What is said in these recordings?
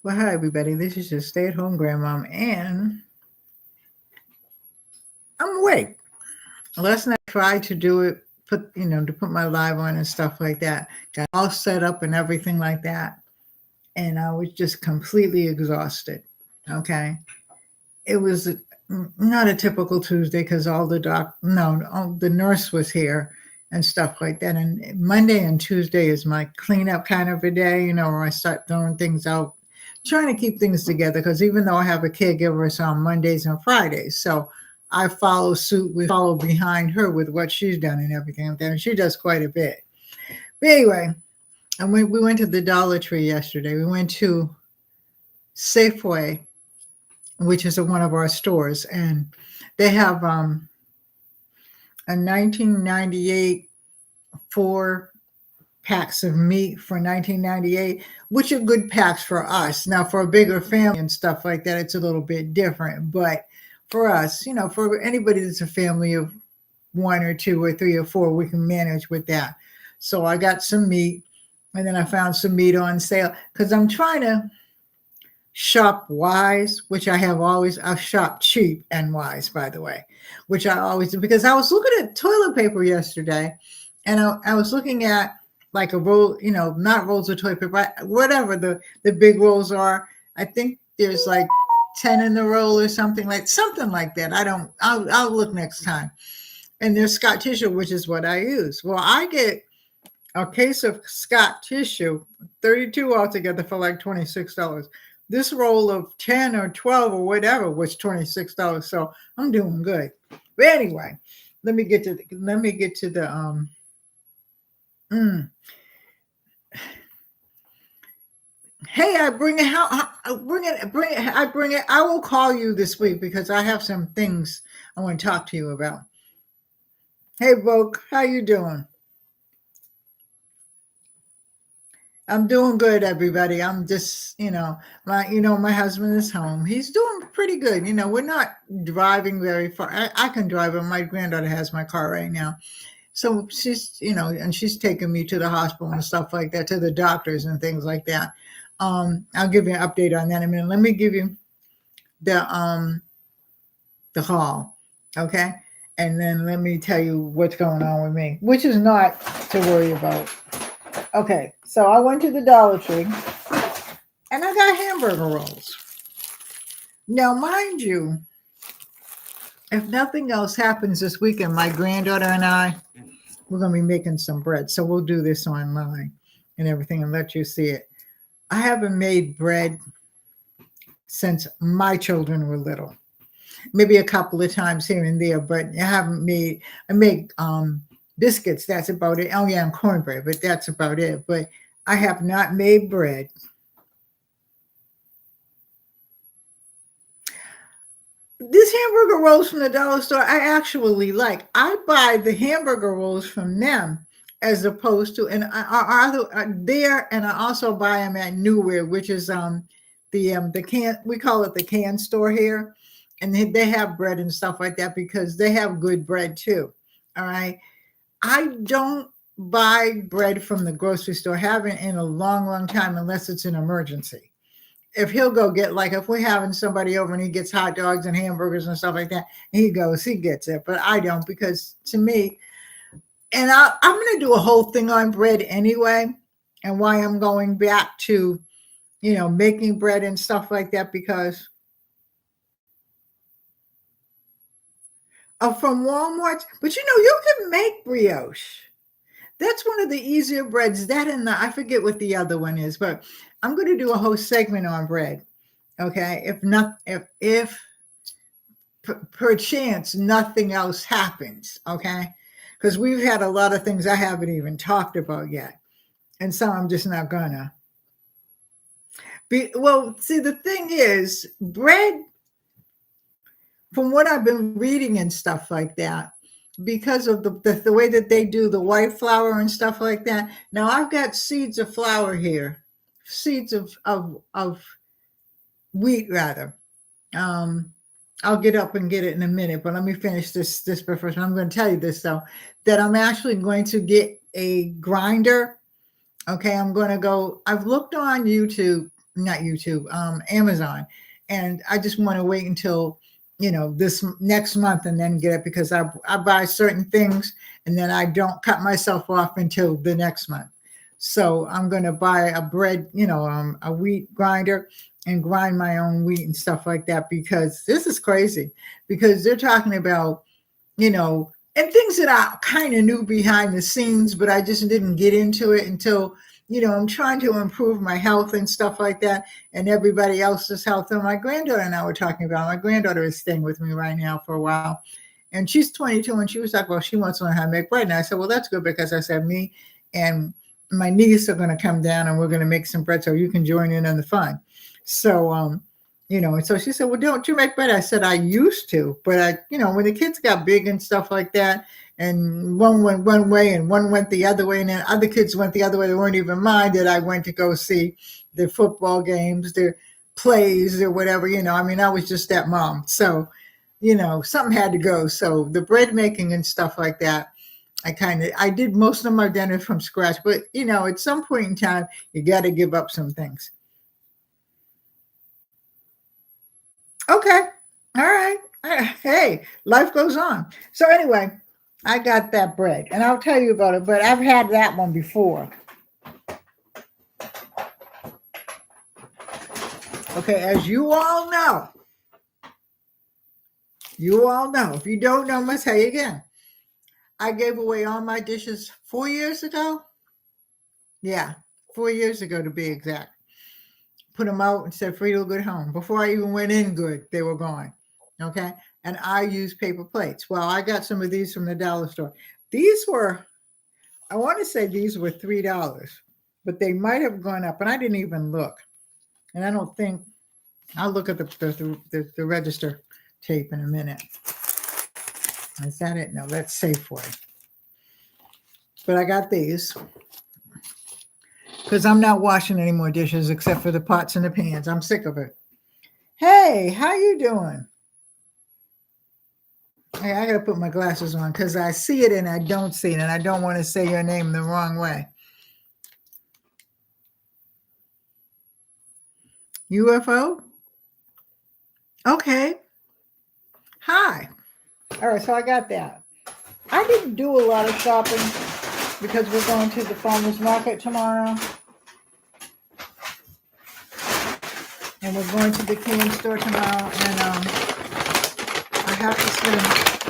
Well, hi everybody. This is your stay-at-home grandmom, and I'm awake. Last night I tried to do it, to put my live on and stuff like that. Got all set up and everything like that, and I was just completely exhausted. Okay, it was not a typical Tuesday because the nurse was here and stuff like that. And Monday and Tuesday is my cleanup kind of a day, where I start throwing things out, trying to keep things together. Because even though I have a caregiver, it's on Mondays and Fridays, so I follow suit. We follow behind her with what she's done and everything like that, and she does quite a bit. But anyway, and we went to the Dollar Tree yesterday. We went to Safeway, which is one of our stores, and they have a 1998 four packs of meat for 1998, which are good packs for us. Now, for a bigger family and stuff like that, it's a little bit different. But for us, for anybody that's a family of one or two or three or four, we can manage with that. So I got some meat, and then I found some meat on sale because I'm trying to shop wise, which I have always. I've shopped cheap and wise, by the way, which I always do, because I was looking at toilet paper yesterday, and I was looking at like a roll, not rolls of toilet paper, whatever the big rolls are. I think there's like 10 in the roll or something like that. I'll look next time. And there's Scott tissue, which is what I use. Well, I get a case of Scott tissue, 32 altogether, for like $26. This roll of 10 or 12 or whatever was $26. So I'm doing good. But anyway, let me get to the Hey, I bring it. I will call you this week because I have some things I want to talk to you about. Hey, Vogue, how you doing? I'm doing good, everybody. I'm just, my husband is home. He's doing pretty good. We're not driving very far. I can drive, but my granddaughter has my car right now. So she's, and she's taking me to the hospital and stuff like that, to the doctors and things like that. I'll give you an update on that in a minute. Let me give you the haul, okay? And then let me tell you what's going on with me, which is not to worry about. Okay, so I went to the Dollar Tree and I got hamburger rolls. Now, mind you, if nothing else happens this weekend, my granddaughter and I, we're going to be making some bread. So we'll do this online and everything and let you see it. I haven't made bread since my children were little. Maybe a couple of times here and there, but I make biscuits. That's about it. Oh yeah, and cornbread, but that's about it. But I have not made bread. This hamburger rolls from the dollar store, I actually like. I buy the hamburger rolls from them as opposed to, and there, and I also buy them at Newware, which is the can, we call it the can store here, and they have bread and stuff like that because they have good bread too. All right, I don't buy bread from the grocery store, haven't in a long, long time, unless it's an emergency. If he'll go get, like, if we're having somebody over and he gets hot dogs and hamburgers and stuff like that, he gets it. But I don't, because to me, and I'm going to do a whole thing on bread anyway, and why I'm going back to, making bread and stuff like that, because from Walmart, but you can make brioche. That's one of the easier breads. That and I forget what the other one is, but I'm going to do a whole segment on bread. Okay, if perchance nothing else happens, okay, because we've had a lot of things I haven't even talked about yet, and some I'm just not gonna. Well, see, the thing is, bread, from what I've been reading and stuff like that, because of the way that they do the white flour and stuff like that. Now I've got seeds of flour here, seeds of wheat rather. I'll get up and get it in a minute, but let me finish this first. I'm going to tell you this though, that I'm actually going to get a grinder. Okay, I'm going to go. I've looked on YouTube not YouTube, Amazon. And I just want to wait until, this next month and then get it, because I buy certain things and then I don't cut myself off until the next month. So I'm going to buy a bread, a wheat grinder and grind my own wheat and stuff like that, because this is crazy, because they're talking about, and things that I kind of knew behind the scenes, but I just didn't get into it until, I'm trying to improve my health and stuff like that, and everybody else's health. And my granddaughter and I were talking about, my granddaughter is staying with me right now for a while, and she's 22, and she was like, well, she wants to learn how to make bread. And I said, well, that's good, because I said, me and my niece are going to come down and we're going to make some bread so you can join in on the fun. So, and so she said, well, don't you make bread? I said, I used to, but when the kids got big and stuff like that, and one went one way and one went the other way, and then other kids went the other way, they weren't even mine, that I went to go see the football games, the plays or whatever, I was just that mom. So, something had to go. So the bread making and stuff like that, I did most of my dinner from scratch, but at some point in time, you got to give up some things. Okay. All right. Hey, life goes on. So anyway, I got that bread, and I'll tell you about it, but I've had that one before. Okay, as you all know, if you don't know, I must tell you again. I gave away all my dishes 4 years ago. Yeah, 4 years ago to be exact. Put them out and said, free to a good home. Before I even went in good, they were gone. Okay. And I use paper plates. Well, I got some of these from the dollar store. These were, I want to say these were $3, but they might have gone up, and I didn't even look. And I don't think, I'll look at the register tape in a minute. Is that it? No, that's Safeway. But I got these, because I'm not washing any more dishes except for the pots and the pans. I'm sick of it. Hey, how you doing? Hey, I got to put my glasses on because I see it and I don't see it, and I don't want to say your name the wrong way. UFO? Okay. Hi. All right, so I got that. I didn't do a lot of shopping because we're going to the farmer's market tomorrow. And we're going to the can store tomorrow, and I have to spend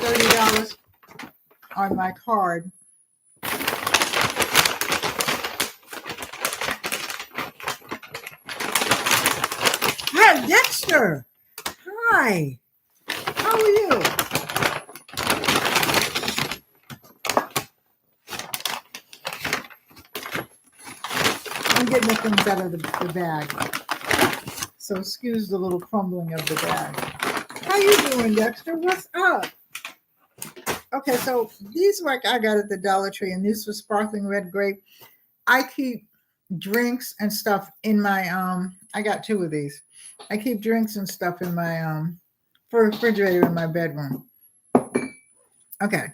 $30 on my card. Hi, Dexter. Hi. How are you? I'm getting the things out of the bag. So excuse the little crumbling of the bag. How you doing, Dexter? What's up? Okay, so these I got at the Dollar Tree, and these were sparkling red grape. I keep drinks and stuff in my I got 2 of these. I keep drinks and stuff in my refrigerator in my bedroom. Okay.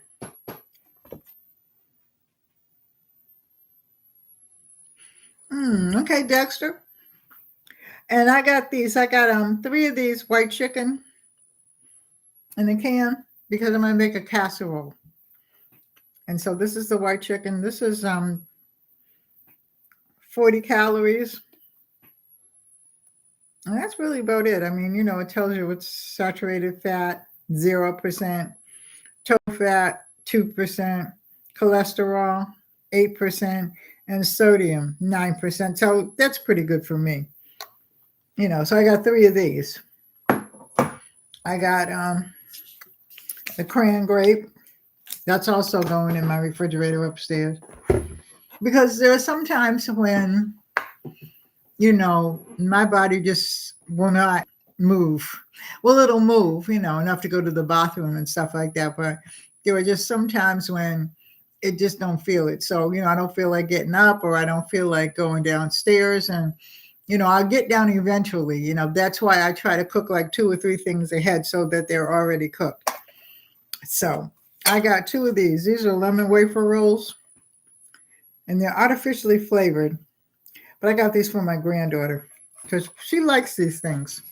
Okay, Dexter. And I got these. I got 3 of these white chicken in the can because I'm gonna make a casserole. And so this is the white chicken. This is 40 calories. And that's really about it. I mean, it tells you it's saturated fat, 0%, total fat, 2%, cholesterol, 8%, and sodium, 9%. So that's pretty good for me. So I got 3 of these. I got the cran grape. That's also going in my refrigerator upstairs. Because there are some times when, my body just will not move. Well, it'll move, enough to go to the bathroom and stuff like that. But there are just some times when it just don't feel it. So, I don't feel like getting up, or I don't feel like going downstairs. And, I'll get down eventually. That's why I try to cook like 2 or 3 things ahead so that they're already cooked. So I got 2 of these. These are lemon wafer rolls, and they're artificially flavored. But I got these for my granddaughter. because she likes these things.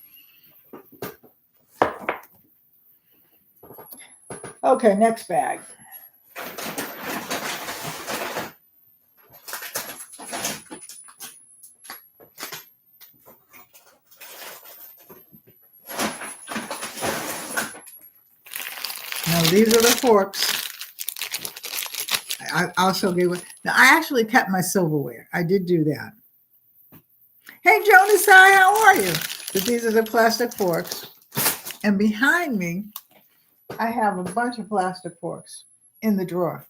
Okay, next bag. Now these are the forks. I also gave it. Now I actually kept my silverware. I did do that. Hey Jonas, hi, how are you? But these are the plastic forks. And behind me, I have a bunch of plastic forks in the drawer.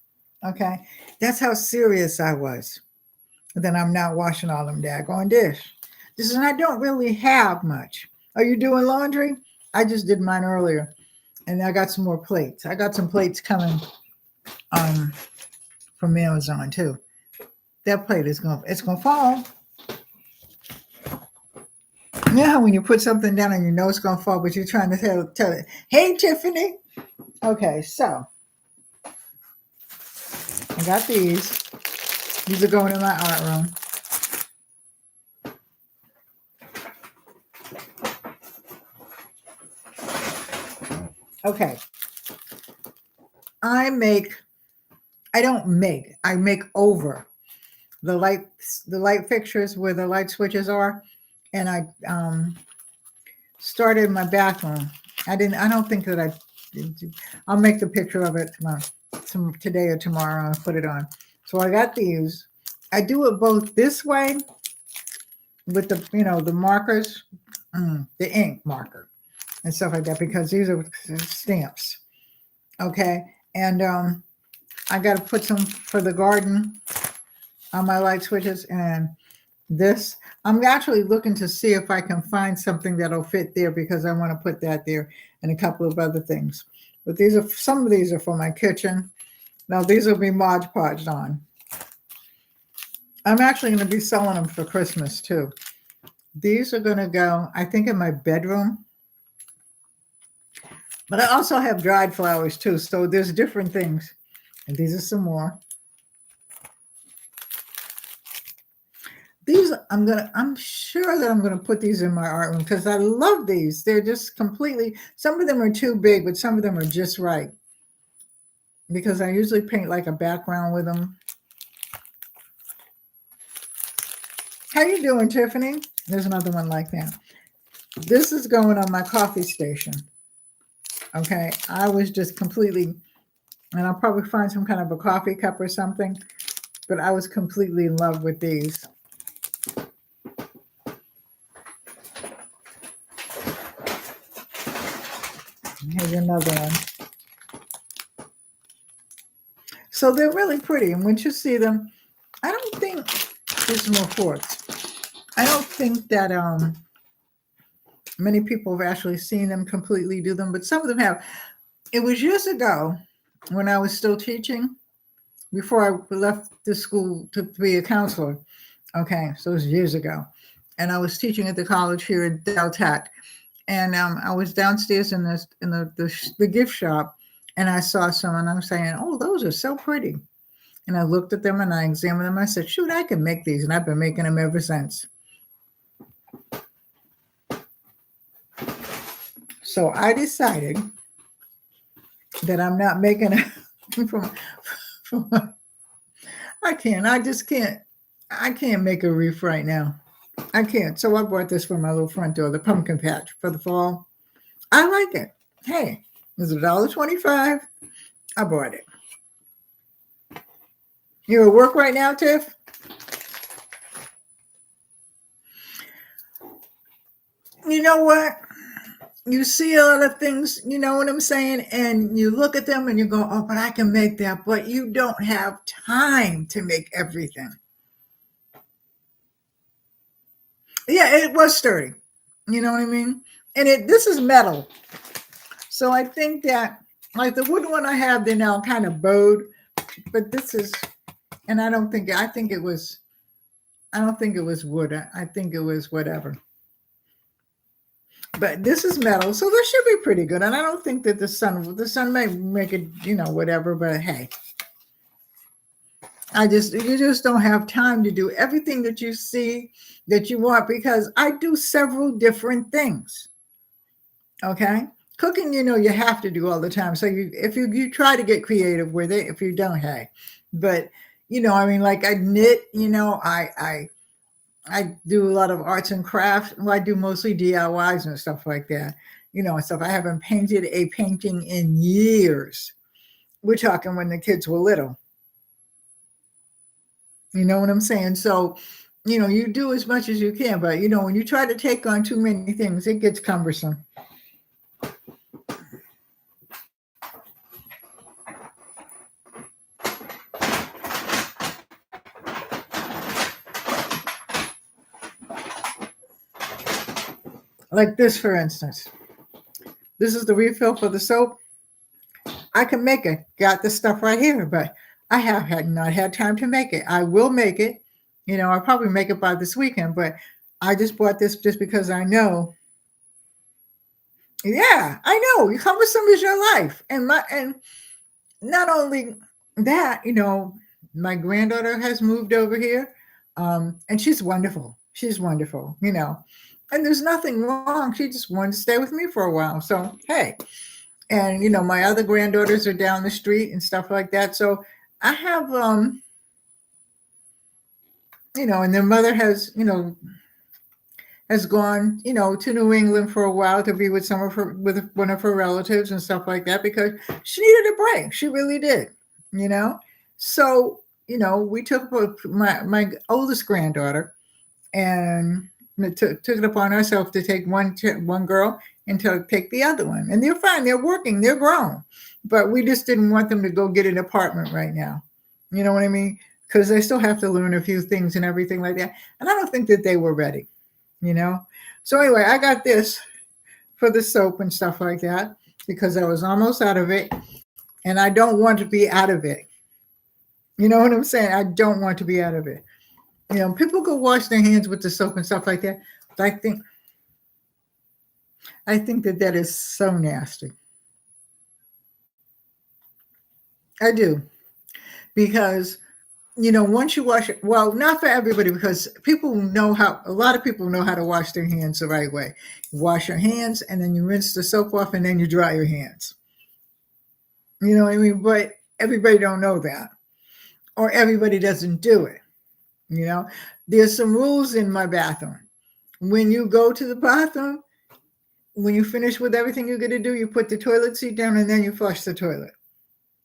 Okay. That's how serious I was. Then I'm not washing all them daggone dish. This is, I don't really have much. Are you doing laundry? I just did mine earlier. And I got some more plates. I got some plates coming from Amazon too. That plate is gonna fall. You know how when you put something down and you know it's gonna fall, but you're trying to tell it, hey Tiffany. Okay, so I got these. These are going in my art room. Okay. I make over the light fixtures where the light switches are. And I started my bathroom. I don't think that I'll make the picture of it today or tomorrow and put it on. So I got these. I do it both this way with the markers, the ink marker and stuff like that, because these are stamps. Okay. And I got to put some for the garden on my light switches. And this, I'm actually looking to see if I can find something that'll fit there, because I want to put that there and a couple of other things. But some of these are for my kitchen. Now these will be Mod Podged on. I'm actually going to be selling them for Christmas too. These are going to go, I think, in my bedroom. But I also have dried flowers too. So there's different things. And these are some more. These, I'm sure that I'm going to put these in my art room because I love these. They're just completely, some of them are too big, but some of them are just right. Because I usually paint like a background with them. How you doing, Tiffany? There's another one like that. This is going on my coffee station. Okay, I was just completely, and I'll probably find some kind of a coffee cup or something, but I was completely in love with these. Here's another one. So they're really pretty, and once you see them, I don't think, there's more forks. I don't think that many people have actually seen them completely do them, but some of them have. It was years ago when I was still teaching, before I left the school to be a counselor. Okay, so it was years ago. And I was teaching at the college here at Del Tech. And I was downstairs in the gift shop, and I saw some, and I'm saying, oh, those are so pretty. And I looked at them and I examined them. I said, shoot, I can make these. And I've been making them ever since. So I decided that I'm not making it I can't make a wreath right now. I can't. So I bought this for my little front door, the pumpkin patch for the fall. I like it. Hey, it was $1.25. I bought it. You at work right now, Tiff? You know what? You see a lot of things, you know what I'm saying? And you look at them and you go, oh, but I can make that. But you don't have time to make everything. Yeah, it was sturdy. You know what I mean? And this is metal. So I think that, like the wood one I have, they're now kind of bowed. But this is, and I don't think it was wood. I think it was whatever. But this is metal, so this should be pretty good. And I don't think that the sun may make it, whatever, but hey. You just don't have time to do everything that you see that you want, because I do several different things. Okay. Cooking, you have to do all the time. So if you try to get creative with it, if you don't, hey, but like I knit, I do a lot of arts and crafts. Well, I do mostly DIYs and stuff like that, and stuff. I haven't painted a painting in years. We're talking when the kids were little. You know what I'm saying? So, you do as much as you can, but when you try to take on too many things, it gets cumbersome. Like this, for instance. This is the refill for the soap. I can make it. Got the stuff right here, but I have not had time to make it. I will make it. I'll probably make it by this weekend, but I just bought this just because I know. Yeah, I know. Cumbersome is your life. And not only that, my granddaughter has moved over here. And she's wonderful. She's wonderful, and there's nothing wrong. She just wanted to stay with me for a while. So, hey, and, my other granddaughters are down the street and stuff like that. So I have, and their mother has gone, to New England for a while to be with with one of her relatives and stuff like that, because she needed a break. She really did, So, we took my oldest granddaughter and took it upon ourselves to take one girl and to take the other one. And they're fine. They're working. They're grown. But we just didn't want them to go get an apartment right now. You know what I mean? Because they still have to learn a few things and everything like that. And I don't think that they were ready, So anyway, I got this for the soap and stuff like that because I was almost out of it. And I don't want to be out of it. You know what I'm saying? I don't want to be out of it. People go wash their hands with the soap and stuff like that. But I think that is so nasty. I do. Because, once you wash it, well, not for everybody, because a lot of people know how to wash their hands the right way. You wash your hands and then you rinse the soap off and then you dry your hands. You know what I mean? But everybody don't know that. Or everybody doesn't do it. There's some rules in my bathroom. When you go to the bathroom, when you finish with everything you're going to do, you put the toilet seat down and then you flush the toilet.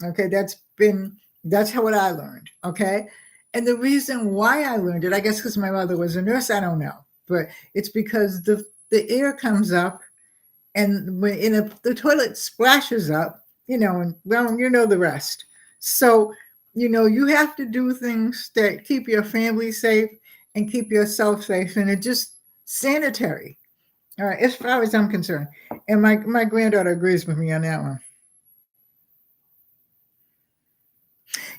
Okay, that's how I learned. Okay, and the reason why I learned it, I guess because my mother was a nurse, I don't know, but it's because the air comes up, and when the toilet splashes up, and well, the rest. So, you have to do things that keep your family safe and keep yourself safe, and it's just sanitary. All right, as far as I'm concerned. And my granddaughter agrees with me on that one.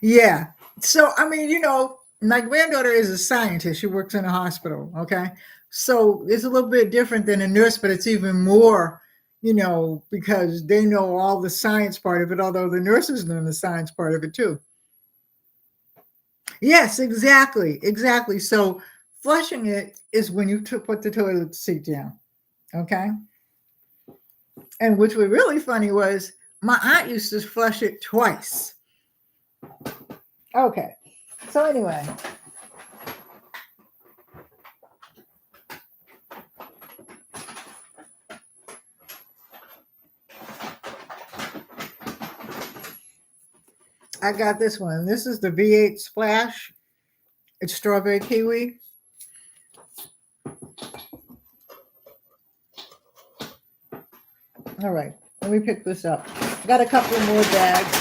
Yeah. So, I mean, my granddaughter is a scientist. She works in a hospital. Okay. So it's a little bit different than a nurse, but it's even more, because they know all the science part of it, although the nurses know the science part of it too. Yes, exactly. Exactly. So flushing it is when you put the toilet seat down. Okay. And which was really funny was my aunt used to flush it twice. Okay. So anyway. I got this one. This is the V8 Splash. It's strawberry kiwi. All right. Let me pick this up. I got a couple more bags.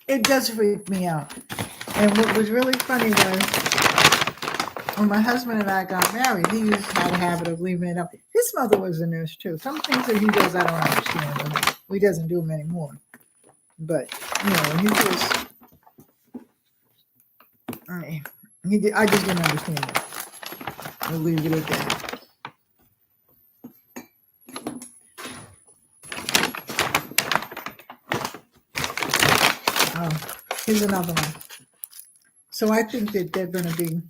It does freak me out. And what was really funny was when my husband and I got married, he used to have a habit of leaving it up. His mother was a nurse too. Some things that he does, I don't understand. He doesn't do them anymore. But, he just, I just didn't understand it. I'll leave it at that. Oh, here's another one. So I think that they're going to be,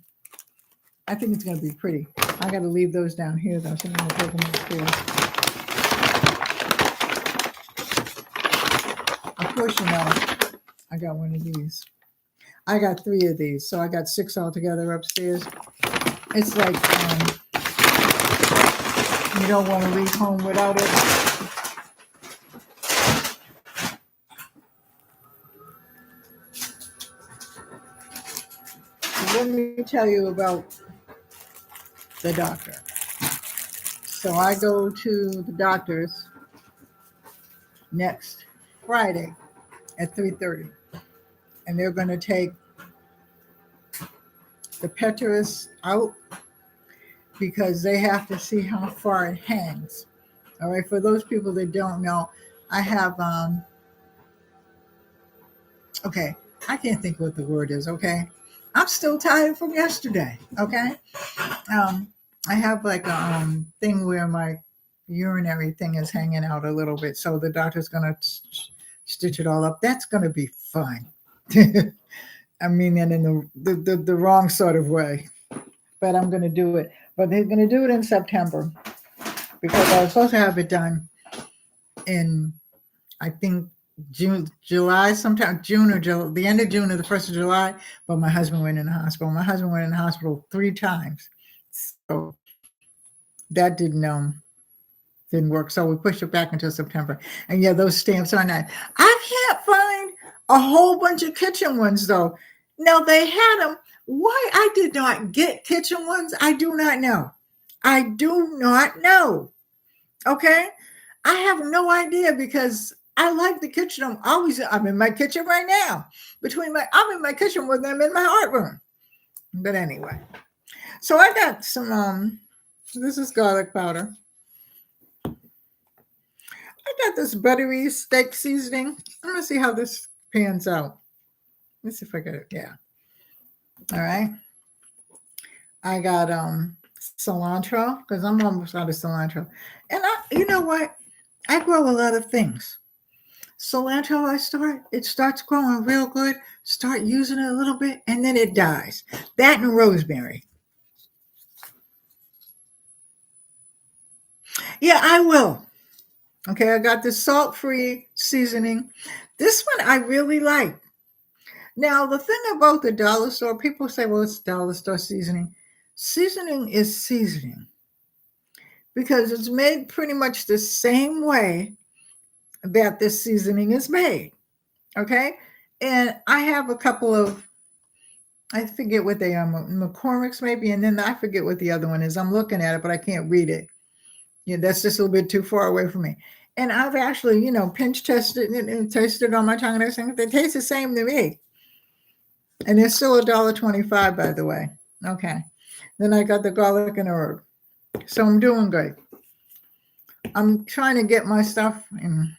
I think it's going to be pretty. I got to leave those down here though, so I'm going to take them upstairs. Of course, you know, I got one of these. I got 3 of these, so I got 6 altogether upstairs. It's like you don't want to leave home without it. So let me tell you about the doctor. So I go to the doctor's next Friday at 3:30, and they're going to take the petrous out because they have to see how far it hangs. All right, for those people that don't know, I have okay, I can't think what the word is. Okay, I'm still tired from yesterday. Okay, I have like a thing where my urinary thing is hanging out a little bit, so the doctor's gonna stitch it all up. That's gonna be fun. I mean, and in the wrong sort of way, but I'm gonna do it. But they're gonna do it in September because I was supposed to have it done in, I think, June, July, sometime June or July, the end of June or the 1st of July. But my husband went in the hospital. My husband went in the hospital 3 times, so that didn't work. So we pushed it back until September. And yeah, those stamps are not. I can't find a whole bunch of kitchen ones though. Now they had them. Why I did not get kitchen ones, I do not know. I do not know. Okay, I have no idea because I like the kitchen. I'm in my kitchen right now. I'm in my kitchen with them in my art room. But anyway, so I got some. This is garlic powder. I got this buttery steak seasoning. I'm gonna see how this pans out. Let's see if I get it. Yeah. All right. I got cilantro because I'm almost out of cilantro. And you know what? I grow a lot of things. Cilantro, it starts growing real good. Start using it a little bit, and then it dies. That and rosemary. Yeah, I will. Okay, I got this salt-free seasoning. This one I really like. Now, the thing about the dollar store, people say, well, it's dollar store seasoning. Seasoning is seasoning because it's made pretty much the same way that this seasoning is made. Okay, and I have a couple of, I forget what they are, McCormick's maybe, and then I forget what the other one is. I'm looking at it, but I can't read it. Yeah, that's just a little bit too far away from me. And I've actually, pinch tested it and tasted it on my tongue and everything. They taste the same to me. And they're still $1.25, by the way. Okay. Then I got the garlic and herb. So I'm doing good. I'm trying to get my stuff in.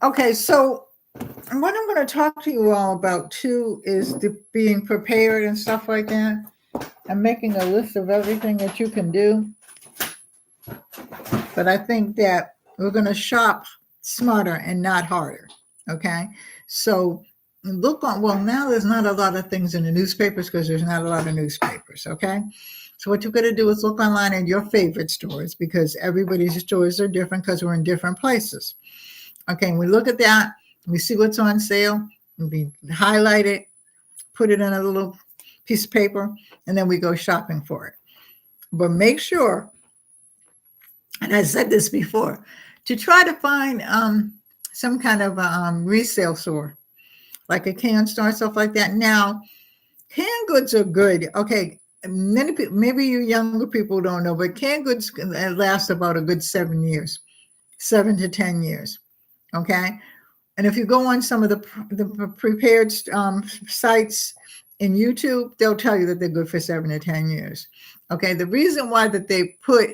Okay, so what I'm going to talk to you all about too is being prepared and stuff like that. I'm making a list of everything that you can do. But I think that we're going to shop smarter and not harder. Okay, so now there's not a lot of things in the newspapers because there's not a lot of newspapers. Okay, so what you're going to do is look online at your favorite stores because everybody's stores are different because we're in different places. Okay, and we look at that, we see what's on sale, we highlight it, put it in a little piece of paper, and then we go shopping for it. But make sure, and I said this before, to try to find some kind of resale store, like a can store, stuff like that. Now, canned goods are good. Okay, many people, maybe you younger people don't know, but canned goods last about a good 7 years, 7 to 10 years. Okay, and if you go on some of the prepared sites in YouTube, they'll tell you that they're good for 7 to 10 years. Okay, the reason why that they put,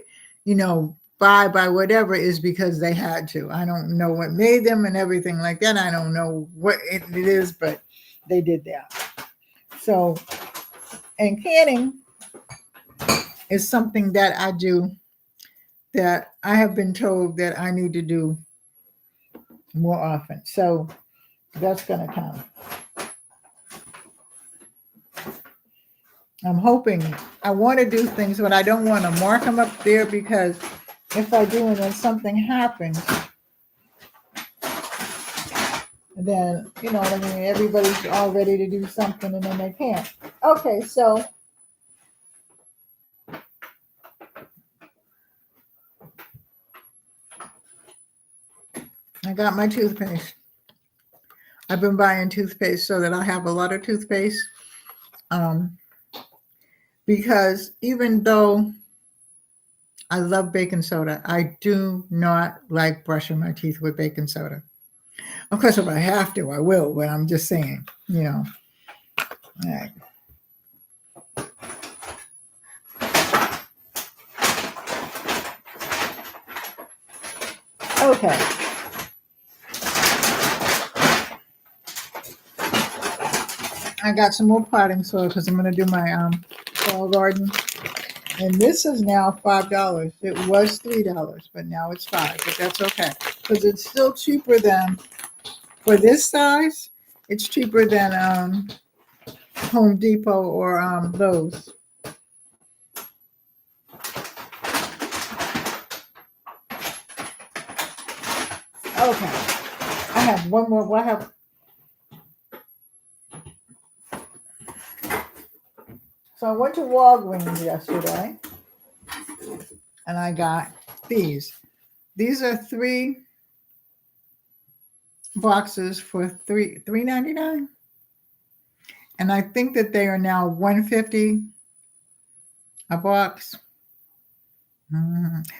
buy by whatever is because they had to. I don't know what made them and everything like that. I don't know what it is, but they did that. So, and canning is something that I do that I have been told that I need to do more often. So That's going to come. I'm hoping. I want to do things, but I don't want to mark them up there because if I do and then something happens, then, you know what I mean, everybody's all ready to do something and then they can't. Okay, so I got my toothpaste. I've been buying toothpaste so that I have a lot of toothpaste. Because even though I love baking soda, I do not like brushing my teeth with baking soda. Of course, if I have to, I will, but I'm just saying, you know. All right. Okay. I got some more potting soil because I'm going to do my fall garden. And this is now $5. It was $3, but now it's $5. But that's okay because it's still cheaper than, for this size, it's cheaper than Home Depot or Lowe's. Okay. I have one more. Well, I have. So I went to Walgreens yesterday, and I got these. These are 3 boxes for $3.99, and I think that they are now $1.50 a box.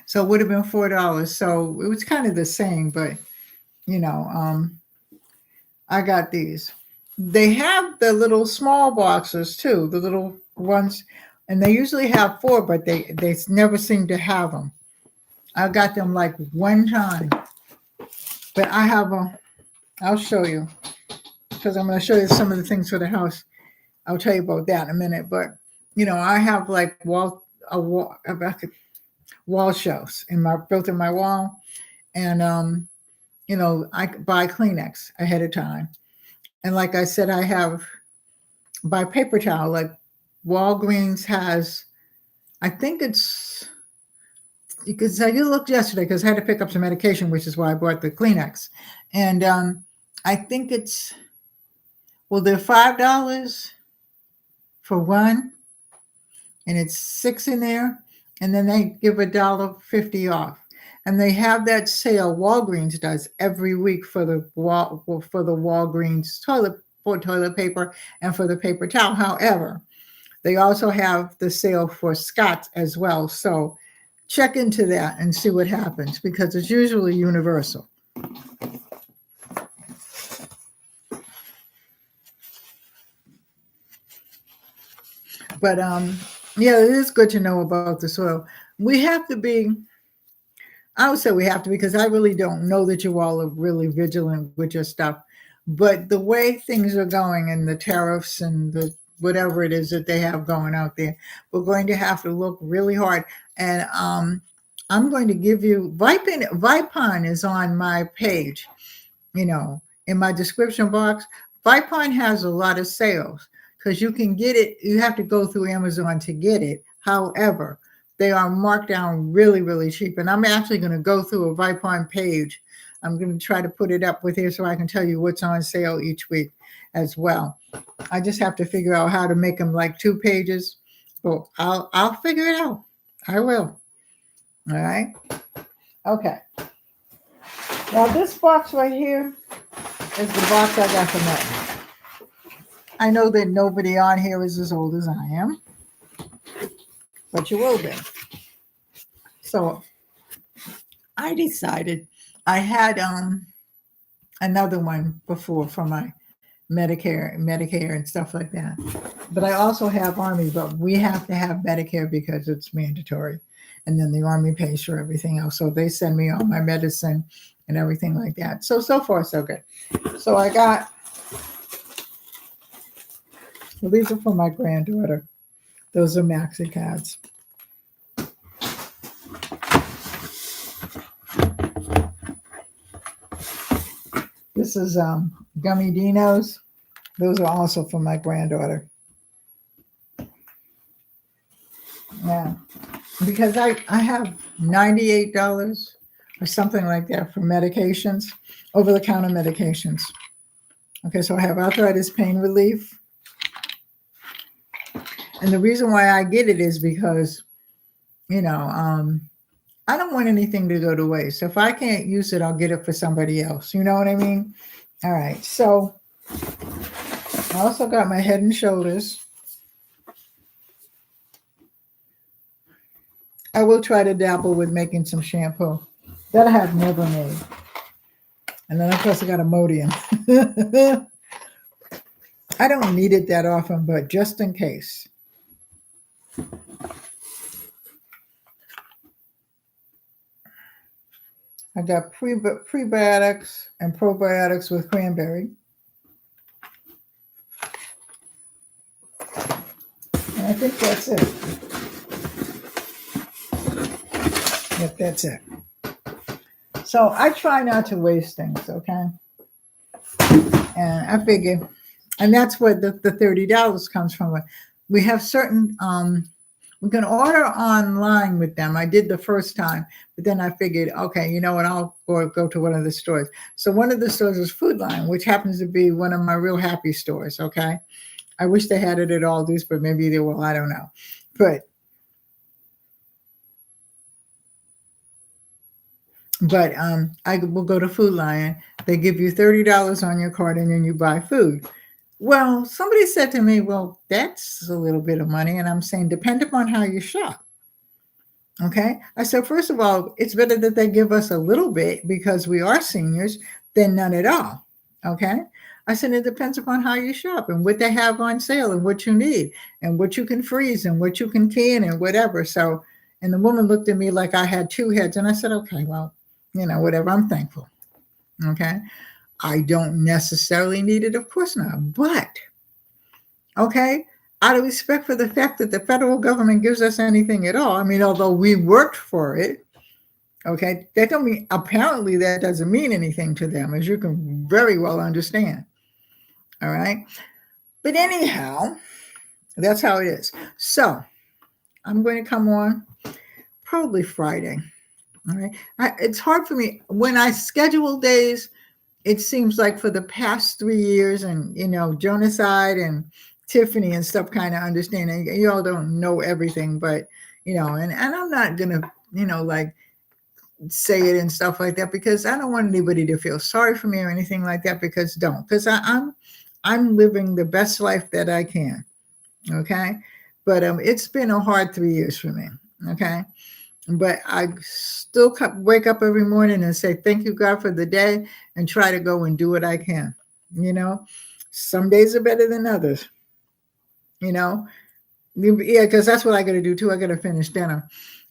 So it would have been $4. So it was kind of the same, but you know, I got these. They have the little small boxes too, the little ones, and they usually have 4, but they never seem to have them. I got them like one time, but I have a. I'll show you because I'm going to show you some of the things for the house. I'll tell you about that in a minute, but you know, I have like wall shelves built in my wall, and you know, I buy Kleenex ahead of time, and like I said, I buy paper towel. Like Walgreens has, I think it's, because I looked yesterday because I had to pick up some medication, which is why I bought the Kleenex, and I think it's, well, they're $5 for one, and it's 6 in there, and then they give $1.50 off, and they have that sale. Walgreens does every week for the Walgreens toilet paper and for the paper towel. However, they also have the sale for Scott's as well. So check into that and see what happens because it's usually universal. But yeah, it is good to know about the soil. We have to be, I would say we have to, because I really don't know that you all are really vigilant with your stuff. But the way things are going and the tariffs and the whatever it is that they have going out there, we're going to have to look really hard. And I'm going to give you, Vipon is on my page, you know, in my description box. Vipon has a lot of sales because you can get it. You have to go through Amazon to get it. However, they are marked down really, really cheap. And I'm actually going to go through a Vipon page. I'm going to try to put it up with here so I can tell you what's on sale each week as well. I just have to figure out how to make them like 2 pages. But I'll figure it out. I will. All right. Okay. Now this box right here is the box I got from that. I know that nobody on here is as old as I am, but you will be. So I decided, I had another one before for my Medicare and stuff like that. But I also have Army, but we have to have Medicare because it's mandatory. And then the Army pays for everything else. So they send me all my medicine and everything like that. So far, so good. So I got, well, these are for my granddaughter. Those are maxi cards. This is gummy dinos. Those are also for my granddaughter. Yeah, because I have $98 or something like that for medications, over-the-counter medications. Okay, so I have arthritis pain relief. And the reason why I get it is because, I don't want anything to go to waste. So if I can't use it, I'll get it for somebody else. You know what I mean? All right, so I also got my Head and Shoulders. I will try to dabble with making some shampoo. That I have never made. And then, of course, I got Imodium. I don't need it that often, but just in case. I got prebiotics and probiotics with cranberry. And I think that's it. Yep, that's it. So I try not to waste things, okay? And I figure, and that's where the $30 comes from. We have certain, we can order online with them. I did the first time, but then I figured, okay, you know what, I'll go to one of the stores. So one of the stores is Food Line, which happens to be one of my real happy stores, okay? I wish they had it at Aldi's, but maybe they will, I don't know. But I will go to Food Lion. They give you $30 on your card and then you buy food. Well, somebody said to me, well, that's a little bit of money. And I'm saying, depend upon how you shop. Okay. I said, first of all, it's better that they give us a little bit because we are seniors than none at all. Okay. I said, it depends upon how you shop and what they have on sale and what you need and what you can freeze and what you can can and whatever. So, and the woman looked at me like I had two heads. And I said, okay, well, whatever, I'm thankful. Okay. I don't necessarily need it, of course not. But, okay, out of respect for the fact that the federal government gives us anything at all, I mean, although we worked for it, okay, that don't mean, apparently that doesn't mean anything to them, as you can very well understand. All right. But anyhow, that's how it is. So I'm going to come on probably Friday. All right. It's hard for me when I schedule days. It seems like for the past 3 years, and Jonaside and Tiffany and stuff kind of understanding. You all don't know everything, but and I'm not gonna like say it and stuff like that because I don't want anybody to feel sorry for me or anything like that. Because I'm living the best life that I can. Okay, but it's been a hard 3 years for me. Okay. But I still wake up every morning and say, thank you, God, for the day, and try to go and do what I can. Some days are better than others. Yeah, because that's what I got to do too. I got to finish dinner.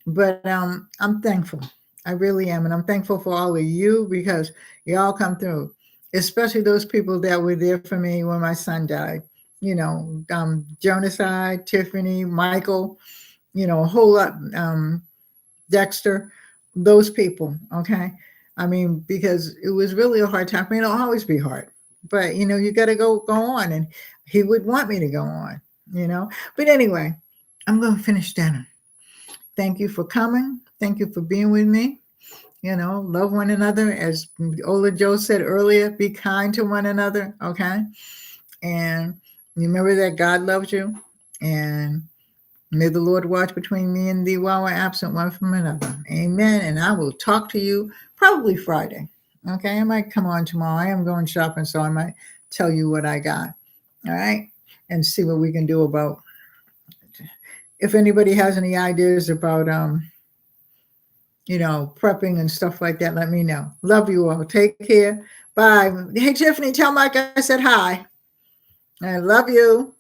But I'm thankful. I really am. And I'm thankful for all of you because y'all come through, especially those people that were there for me when my son died. Jonaside, Tiffany, Michael, a whole lot. Dexter, those people, okay? I mean, because it was really a hard time. I mean, it'll always be hard, but you got to go on, and he would want me to go on, But anyway, I'm going to finish dinner. Thank you for coming. Thank you for being with me. Love one another. As Ola Joe said earlier, be kind to one another, okay? And remember that God loves you, and may the Lord watch between me and thee while we're absent one from another. Amen. And I will talk to you probably Friday. Okay. I might come on tomorrow. I am going shopping, so I might tell you what I got. All right. And see what we can do about, if anybody has any ideas about, prepping and stuff like that, let me know. Love you all. Take care. Bye. Hey, Tiffany, tell Mike I said hi. I love you.